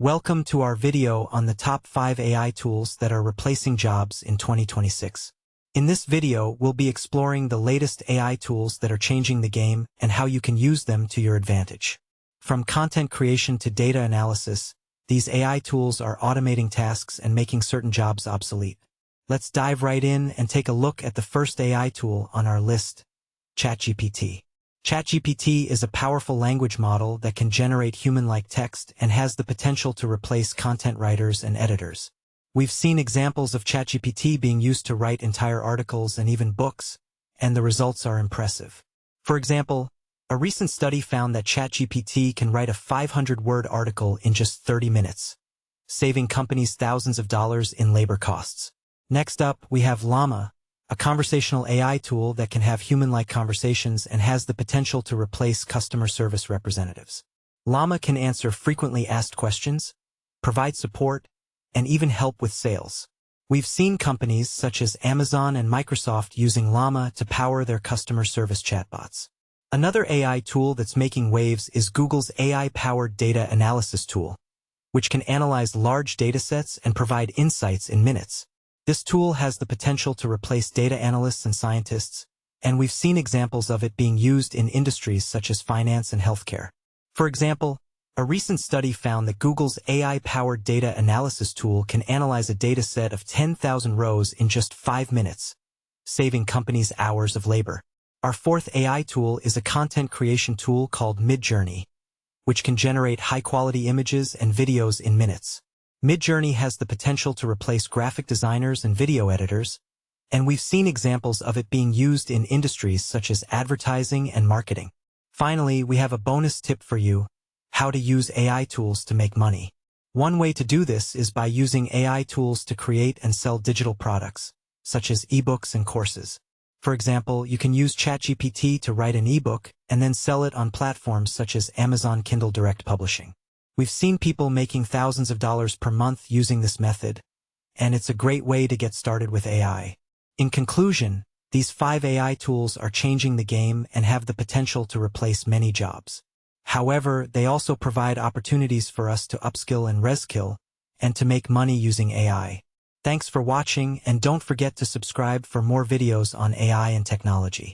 Welcome to our video on the top 5 AI tools that are replacing jobs in 2026. In this video, we'll be exploring the latest AI tools that are changing the game and how you can use them to your advantage. From content creation to data analysis, these AI tools are automating tasks and making certain jobs obsolete. Let's dive right in and take a look at the first AI tool on our list, ChatGPT. ChatGPT is a powerful language model that can generate human-like text and has the potential to replace content writers and editors. We've seen examples of ChatGPT being used to write entire articles and even books, and the results are impressive. For example, a recent study found that ChatGPT can write a 500-word article in just 30 minutes, saving companies thousands of dollars in labor costs. Next up, we have LLaMA, a conversational AI tool that can have human-like conversations and has the potential to replace customer service representatives. LLaMA can answer frequently asked questions, provide support, and even help with sales. We've seen companies such as Amazon and Microsoft using LLaMA to power their customer service chatbots. Another AI tool that's making waves is Google's AI-powered data analysis tool, which can analyze large datasets and provide insights in minutes. This tool has the potential to replace data analysts and scientists, and we've seen examples of it being used in industries such as finance and healthcare. For example, a recent study found that Google's AI-powered data analysis tool can analyze a dataset of 10,000 rows in just 5 minutes, saving companies hours of labor. Our fourth AI tool is a content creation tool called Midjourney, which can generate high-quality images and videos in minutes. Midjourney has the potential to replace graphic designers and video editors, and we've seen examples of it being used in industries such as advertising and marketing. Finally, we have a bonus tip for you: how to use AI tools to make money. One way to do this is by using AI tools to create and sell digital products, such as ebooks and courses. For example, you can use ChatGPT to write an ebook and then sell it on platforms such as Amazon Kindle Direct Publishing. We've seen people making thousands of dollars per month using this method, and it's a great way to get started with AI. In conclusion, these 5 AI tools are changing the game and have the potential to replace many jobs. However, they also provide opportunities for us to upskill and reskill, and to make money using AI. Thanks for watching, and don't forget to subscribe for more videos on AI and technology.